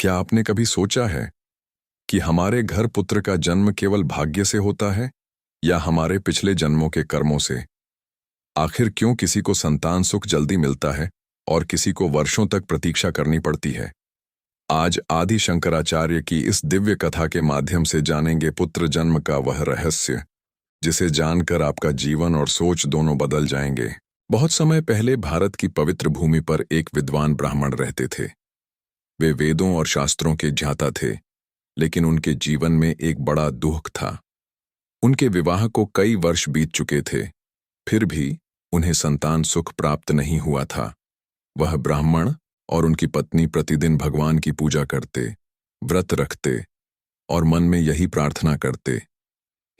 क्या आपने कभी सोचा है कि हमारे घर पुत्र का जन्म केवल भाग्य से होता है या हमारे पिछले जन्मों के कर्मों से? आखिर क्यों किसी को संतान सुख जल्दी मिलता है और किसी को वर्षों तक प्रतीक्षा करनी पड़ती है? आज आदि शंकराचार्य की इस दिव्य कथा के माध्यम से जानेंगे पुत्र जन्म का वह रहस्य, जिसे जानकर आपका जीवन और सोच दोनों बदल जाएंगे। बहुत समय पहले भारत की पवित्र भूमि पर एक विद्वान ब्राह्मण रहते थे। वे वेदों और शास्त्रों के ज्ञाता थे, लेकिन उनके जीवन में एक बड़ा दुख था। उनके विवाह को कई वर्ष बीत चुके थे, फिर भी उन्हें संतान सुख प्राप्त नहीं हुआ था। वह ब्राह्मण और उनकी पत्नी प्रतिदिन भगवान की पूजा करते, व्रत रखते और मन में यही प्रार्थना करते,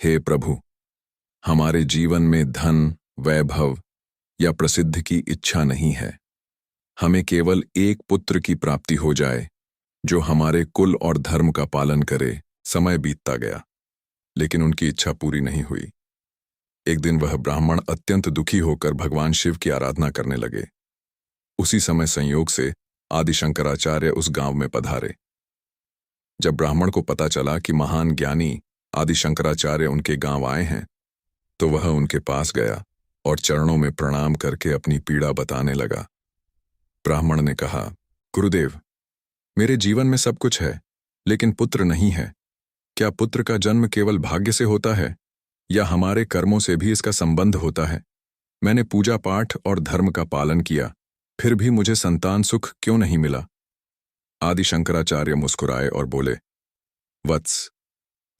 हे प्रभु, हमारे जीवन में धन, वैभव या प्रसिद्धि की इच्छा नहीं है। हमें केवल एक पुत्र की प्राप्ति हो जाए जो हमारे कुल और धर्म का पालन करे। समय बीतता गया, लेकिन उनकी इच्छा पूरी नहीं हुई। एक दिन वह ब्राह्मण अत्यंत दुखी होकर भगवान शिव की आराधना करने लगे। उसी समय संयोग से आदि शंकराचार्य उस गांव में पधारे। जब ब्राह्मण को पता चला कि महान ज्ञानी आदि शंकराचार्य उनके गांव आए हैं, तो वह उनके पास गया और चरणों में प्रणाम करके अपनी पीड़ा बताने लगा। ब्राह्मण ने कहा, गुरुदेव, मेरे जीवन में सब कुछ है, लेकिन पुत्र नहीं है। क्या पुत्र का जन्म केवल भाग्य से होता है या हमारे कर्मों से भी इसका संबंध होता है? मैंने पूजा पाठ और धर्म का पालन किया, फिर भी मुझे संतान सुख क्यों नहीं मिला? आदि शंकराचार्य मुस्कुराए और बोले, वत्स,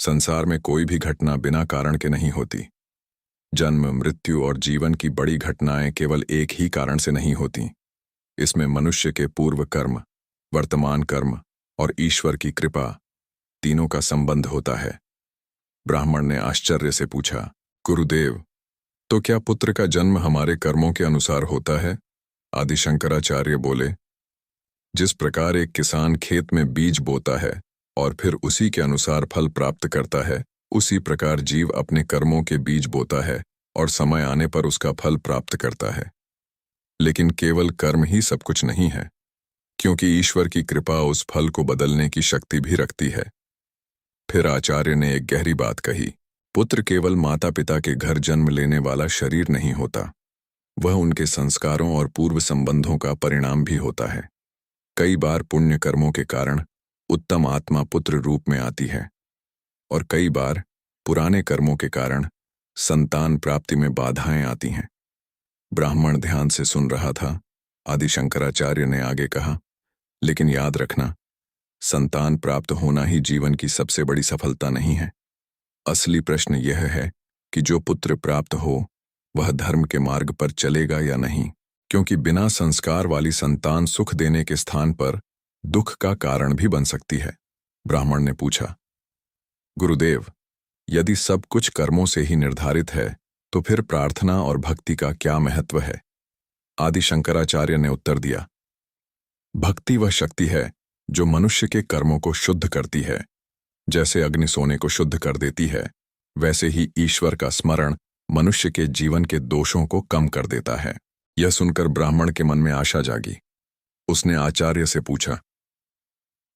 संसार में कोई भी घटना बिना कारण के नहीं होती। जन्म, मृत्यु और जीवन की बड़ी घटनाएं केवल एक ही कारण से नहीं होती। इसमें मनुष्य के पूर्व कर्म, वर्तमान कर्म और ईश्वर की कृपा, तीनों का संबंध होता है। ब्राह्मण ने आश्चर्य से पूछा, गुरुदेव, तो क्या पुत्र का जन्म हमारे कर्मों के अनुसार होता है? आदि शंकराचार्य बोले, जिस प्रकार एक किसान खेत में बीज बोता है और फिर उसी के अनुसार फल प्राप्त करता है, उसी प्रकार जीव अपने कर्मों के बीज बोता है और समय आने पर उसका फल प्राप्त करता है। लेकिन केवल कर्म ही सब कुछ नहीं है, क्योंकि ईश्वर की कृपा उस फल को बदलने की शक्ति भी रखती है। फिर आचार्य ने एक गहरी बात कही, पुत्र केवल माता पिता के घर जन्म लेने वाला शरीर नहीं होता, वह उनके संस्कारों और पूर्व संबंधों का परिणाम भी होता है। कई बार पुण्य कर्मों के कारण उत्तम आत्मा पुत्र रूप में आती है और कई बार पुराने कर्मों के कारण संतान प्राप्ति में बाधाएं आती हैं। ब्राह्मण ध्यान से सुन रहा था। आदि शंकराचार्य ने आगे कहा, लेकिन याद रखना, संतान प्राप्त होना ही जीवन की सबसे बड़ी सफलता नहीं है। असली प्रश्न यह है कि जो पुत्र प्राप्त हो वह धर्म के मार्ग पर चलेगा या नहीं, क्योंकि बिना संस्कार वाली संतान सुख देने के स्थान पर दुख का कारण भी बन सकती है। ब्राह्मण ने पूछा, गुरुदेव, यदि सब कुछ कर्मों से ही निर्धारित है, तो फिर प्रार्थना और भक्ति का क्या महत्व है? आदि शंकराचार्य ने उत्तर दिया, भक्ति वह शक्ति है जो मनुष्य के कर्मों को शुद्ध करती है। जैसे अग्नि सोने को शुद्ध कर देती है, वैसे ही ईश्वर का स्मरण मनुष्य के जीवन के दोषों को कम कर देता है। यह सुनकर ब्राह्मण के मन में आशा जागी। उसने आचार्य से पूछा,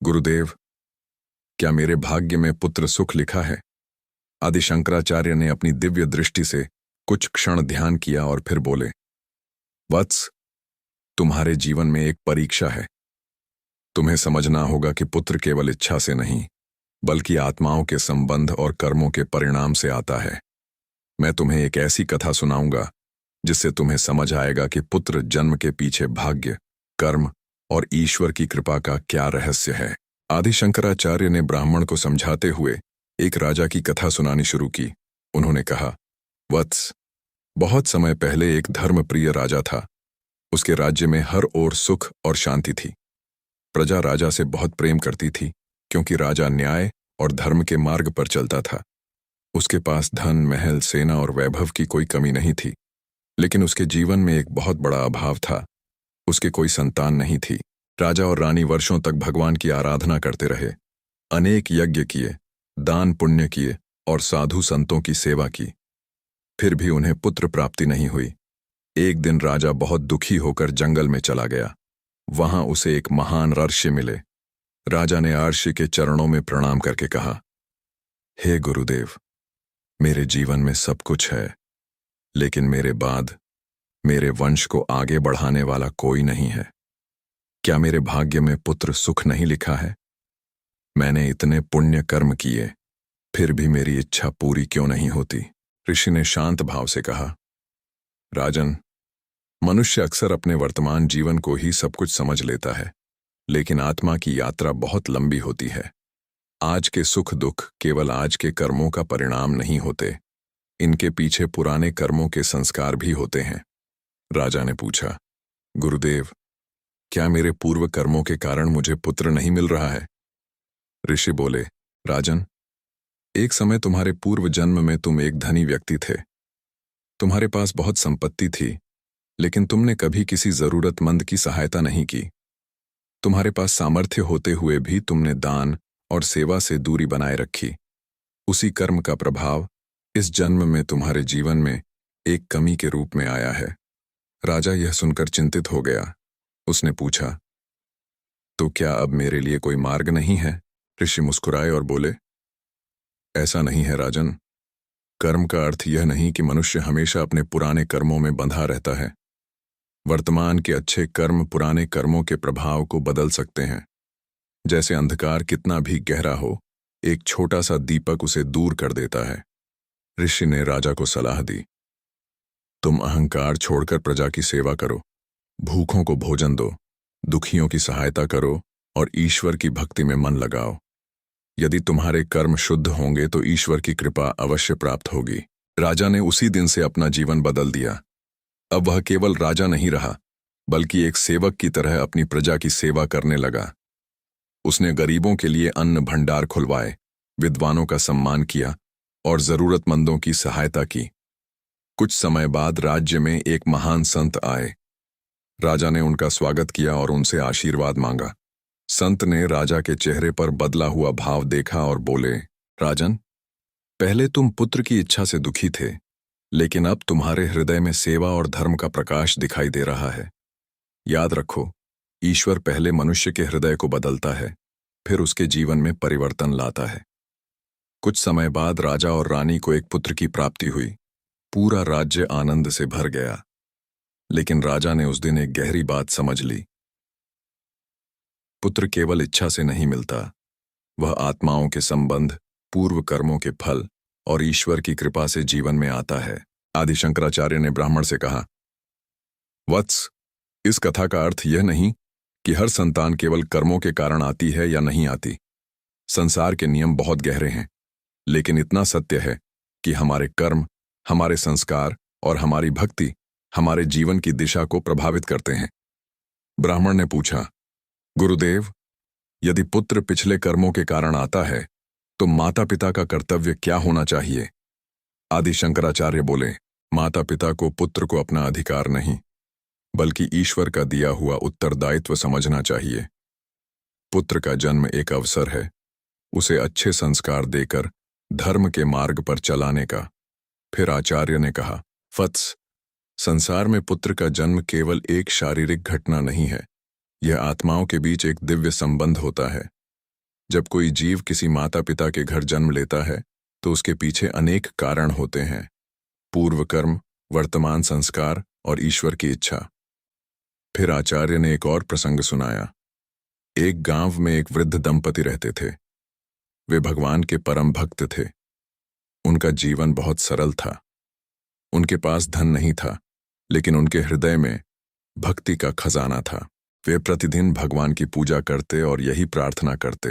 गुरुदेव, क्या मेरे भाग्य में पुत्र सुख लिखा है? आदि शंकराचार्य ने अपनी दिव्य दृष्टि से कुछ क्षण ध्यान किया और फिर बोले, वत्स, तुम्हारे जीवन में एक परीक्षा है। तुम्हें समझना होगा कि पुत्र केवल इच्छा से नहीं, बल्कि आत्माओं के संबंध और कर्मों के परिणाम से आता है। मैं तुम्हें एक ऐसी कथा सुनाऊंगा जिससे तुम्हें समझ आएगा कि पुत्र जन्म के पीछे भाग्य, कर्म और ईश्वर की कृपा का क्या रहस्य है। आदि शंकराचार्य ने ब्राह्मण को समझाते हुए एक राजा की कथा सुनानी शुरू की। उन्होंने कहा, वत्स, बहुत समय पहले एक धर्मप्रिय राजा था। उसके राज्य में हर ओर सुख और शांति थी। प्रजा राजा से बहुत प्रेम करती थी, क्योंकि राजा न्याय और धर्म के मार्ग पर चलता था। उसके पास धन, महल, सेना और वैभव की कोई कमी नहीं थी, लेकिन उसके जीवन में एक बहुत बड़ा अभाव था। उसके कोई संतान नहीं थी। राजा और रानी वर्षों तक भगवान की आराधना करते रहे, अनेक यज्ञ किए, दान पुण्य किए और साधु संतों की सेवा की, फिर भी उन्हें पुत्र प्राप्ति नहीं हुई। एक दिन राजा बहुत दुखी होकर जंगल में चला गया। वहां उसे एक महान ऋषि मिले। राजा ने आर्षि के चरणों में प्रणाम करके कहा, हे गुरुदेव, मेरे जीवन में सब कुछ है, लेकिन मेरे बाद मेरे वंश को आगे बढ़ाने वाला कोई नहीं है। क्या मेरे भाग्य में पुत्र सुख नहीं लिखा है? मैंने इतने पुण्य कर्म किए, फिर भी मेरी इच्छा पूरी क्यों नहीं होती? ऋषि ने शांत भाव से कहा, राजन, मनुष्य अक्सर अपने वर्तमान जीवन को ही सब कुछ समझ लेता है, लेकिन आत्मा की यात्रा बहुत लंबी होती है। आज के सुख दुख केवल आज के कर्मों का परिणाम नहीं होते, इनके पीछे पुराने कर्मों के संस्कार भी होते हैं। राजा ने पूछा, गुरुदेव, क्या मेरे पूर्व कर्मों के कारण मुझे पुत्र नहीं मिल रहा है? ऋषि बोले, राजन, एक समय तुम्हारे पूर्व जन्म में तुम एक धनी व्यक्ति थे। तुम्हारे पास बहुत संपत्ति थी, लेकिन तुमने कभी किसी जरूरतमंद की सहायता नहीं की। तुम्हारे पास सामर्थ्य होते हुए भी तुमने दान और सेवा से दूरी बनाए रखी। उसी कर्म का प्रभाव इस जन्म में तुम्हारे जीवन में एक कमी के रूप में आया है। राजा यह सुनकर चिंतित हो गया। उसने पूछा, तो क्या अब मेरे लिए कोई मार्ग नहीं है? ऋषि मुस्कुराए और बोले, ऐसा नहीं है राजन। कर्म का अर्थ यह नहीं कि मनुष्य हमेशा अपने पुराने कर्मों में बंधा रहता है। वर्तमान के अच्छे कर्म पुराने कर्मों के प्रभाव को बदल सकते हैं। जैसे अंधकार कितना भी गहरा हो, एक छोटा सा दीपक उसे दूर कर देता है। ऋषि ने राजा को सलाह दी, तुम अहंकार छोड़कर प्रजा की सेवा करो, भूखों को भोजन दो, दुखियों की सहायता करो और ईश्वर की भक्ति में मन लगाओ। यदि तुम्हारे कर्म शुद्ध होंगे तो ईश्वर की कृपा अवश्य प्राप्त होगी। राजा ने उसी दिन से अपना जीवन बदल दिया। अब वह केवल राजा नहीं रहा, बल्कि एक सेवक की तरह अपनी प्रजा की सेवा करने लगा। उसने गरीबों के लिए अन्न भंडार खुलवाए, विद्वानों का सम्मान किया और जरूरतमंदों की सहायता की। कुछ समय बाद राज्य में एक महान संत आए। राजा ने उनका स्वागत किया और उनसे आशीर्वाद मांगा। संत ने राजा के चेहरे पर बदला हुआ भाव देखा और बोले, राजन, पहले तुम पुत्र की इच्छा से दुखी थे, लेकिन अब तुम्हारे हृदय में सेवा और धर्म का प्रकाश दिखाई दे रहा है। याद रखो, ईश्वर पहले मनुष्य के हृदय को बदलता है, फिर उसके जीवन में परिवर्तन लाता है। कुछ समय बाद राजा और रानी को एक पुत्र की प्राप्ति हुई। पूरा राज्य आनंद से भर गया। लेकिन राजा ने उस दिन एक गहरी बात समझ ली। पुत्र केवल इच्छा से नहीं मिलता, वह आत्माओं के संबंध, पूर्व कर्मों के फल और ईश्वर की कृपा से जीवन में आता है। आदि शंकराचार्य ने ब्राह्मण से कहा, वत्स, इस कथा का अर्थ यह नहीं कि हर संतान केवल कर्मों के कारण आती है या नहीं आती। संसार के नियम बहुत गहरे हैं, लेकिन इतना सत्य है कि हमारे कर्म, हमारे संस्कार और हमारी भक्ति हमारे जीवन की दिशा को प्रभावित करते हैं। ब्राह्मण ने पूछा, गुरुदेव, यदि पुत्र पिछले कर्मों के कारण आता है, तो माता पिता का कर्तव्य क्या होना चाहिए? आदि शंकराचार्य बोले, माता पिता को पुत्र को अपना अधिकार नहीं, बल्कि ईश्वर का दिया हुआ उत्तरदायित्व समझना चाहिए। पुत्र का जन्म एक अवसर है, उसे अच्छे संस्कार देकर धर्म के मार्ग पर चलाने का। फिर आचार्य ने कहा, वत्स, संसार में पुत्र का जन्म केवल एक शारीरिक घटना नहीं है, यह आत्माओं के बीच एक दिव्य संबंध होता है। जब कोई जीव किसी माता पिता के घर जन्म लेता है, तो उसके पीछे अनेक कारण होते हैं, पूर्व कर्म, वर्तमान संस्कार और ईश्वर की इच्छा। फिर आचार्य ने एक और प्रसंग सुनाया। एक गांव में एक वृद्ध दंपति रहते थे। वे भगवान के परम भक्त थे। उनका जीवन बहुत सरल था। उनके पास धन नहीं था, लेकिन उनके हृदय में भक्ति का खजाना था। वे प्रतिदिन भगवान की पूजा करते और यही प्रार्थना करते,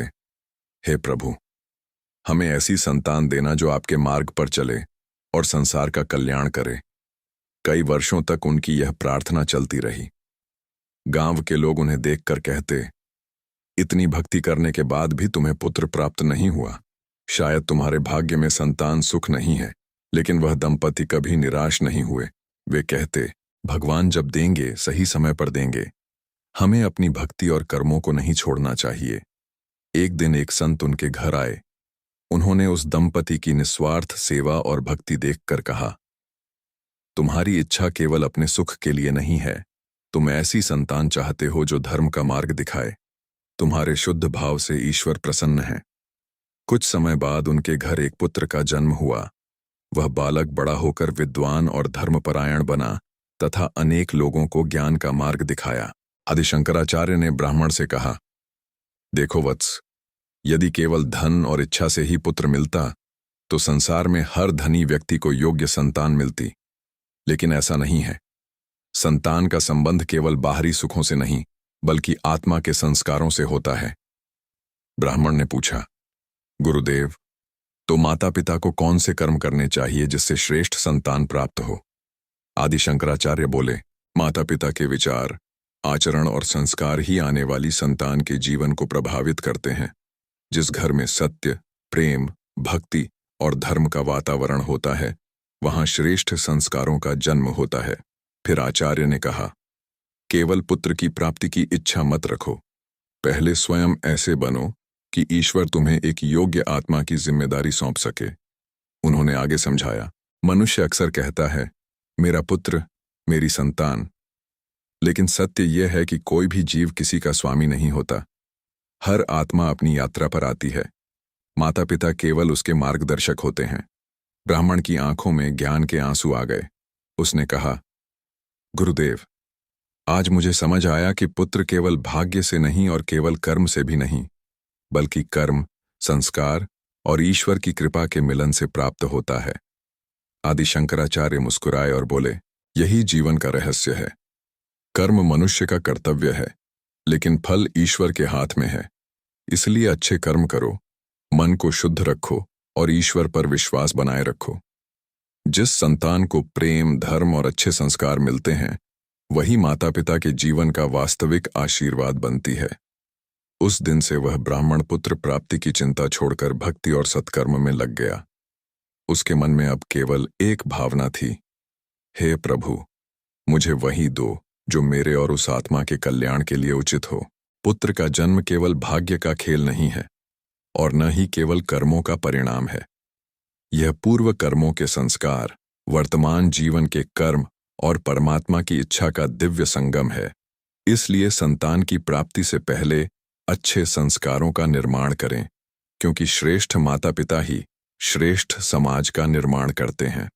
हे प्रभु, हमें ऐसी संतान देना जो आपके मार्ग पर चले और संसार का कल्याण करे। कई वर्षों तक उनकी यह प्रार्थना चलती रही। गांव के लोग उन्हें देखकर कहते, इतनी भक्ति करने के बाद भी तुम्हें पुत्र प्राप्त नहीं हुआ, शायद तुम्हारे भाग्य में संतान सुख नहीं है। लेकिन वह दंपति कभी निराश नहीं हुए। वे कहते, भगवान जब देंगे सही समय पर देंगे, हमें अपनी भक्ति और कर्मों को नहीं छोड़ना चाहिए। एक दिन एक संत उनके घर आए। उन्होंने उस दंपति की निस्वार्थ सेवा और भक्ति देखकर कहा, तुम्हारी इच्छा केवल अपने सुख के लिए नहीं है, तुम ऐसी संतान चाहते हो जो धर्म का मार्ग दिखाए। तुम्हारे शुद्ध भाव से ईश्वर प्रसन्न है। कुछ समय बाद उनके घर एक पुत्र का जन्म हुआ। वह बालक बड़ा होकर विद्वान और धर्मपरायण बना तथा अनेक लोगों को ज्ञान का मार्ग दिखाया। आदि शंकराचार्य ने ब्राह्मण से कहा, देखो वत्स, यदि केवल धन और इच्छा से ही पुत्र मिलता तो संसार में हर धनी व्यक्ति को योग्य संतान मिलती, लेकिन ऐसा नहीं है। संतान का संबंध केवल बाहरी सुखों से नहीं बल्कि आत्मा के संस्कारों से होता है। ब्राह्मण ने पूछा, गुरुदेव, तो माता पिता को कौन से कर्म करने चाहिए जिससे श्रेष्ठ संतान प्राप्त हो? आदि शंकराचार्य बोले, माता पिता के विचार, आचरण और संस्कार ही आने वाली संतान के जीवन को प्रभावित करते हैं। जिस घर में सत्य, प्रेम, भक्ति और धर्म का वातावरण होता है, वहां श्रेष्ठ संस्कारों का जन्म होता है। फिर आचार्य ने कहा, केवल पुत्र की प्राप्ति की इच्छा मत रखो, पहले स्वयं ऐसे बनो कि ईश्वर तुम्हें एक योग्य आत्मा की जिम्मेदारी सौंप सके। उन्होंने आगे समझाया, मनुष्य अक्सर कहता है, मेरा पुत्र, मेरी संतान, लेकिन सत्य यह है कि कोई भी जीव किसी का स्वामी नहीं होता। हर आत्मा अपनी यात्रा पर आती है। माता पिता केवल उसके मार्गदर्शक होते हैं। ब्राह्मण की आंखों में ज्ञान के आंसू आ गए। उसने कहा, गुरुदेव, आज मुझे समझ आया कि पुत्र केवल भाग्य से नहीं और केवल कर्म से भी नहीं, बल्कि कर्म, संस्कार और ईश्वर की कृपा के मिलन से प्राप्त होता है। आदि शंकराचार्य मुस्कुराए और बोले, यही जीवन का रहस्य है। कर्म मनुष्य का कर्तव्य है, लेकिन फल ईश्वर के हाथ में है। इसलिए अच्छे कर्म करो, मन को शुद्ध रखो और ईश्वर पर विश्वास बनाए रखो। जिस संतान को प्रेम, धर्म और अच्छे संस्कार मिलते हैं, वही माता पिता के जीवन का वास्तविक आशीर्वाद बनती है। उस दिन से वह ब्राह्मण पुत्र प्राप्ति की चिंता छोड़कर भक्ति और सत्कर्म में लग गया। उसके मन में अब केवल एक भावना थी, हे प्रभु, मुझे वही दो जो मेरे और उस आत्मा के कल्याण के लिए उचित हो। पुत्र का जन्म केवल भाग्य का खेल नहीं है और न ही केवल कर्मों का परिणाम है। यह पूर्व कर्मों के संस्कार, वर्तमान जीवन के कर्म और परमात्मा की इच्छा का दिव्य संगम है। इसलिए संतान की प्राप्ति से पहले अच्छे संस्कारों का निर्माण करें, क्योंकि श्रेष्ठ माता पिता ही श्रेष्ठ समाज का निर्माण करते हैं।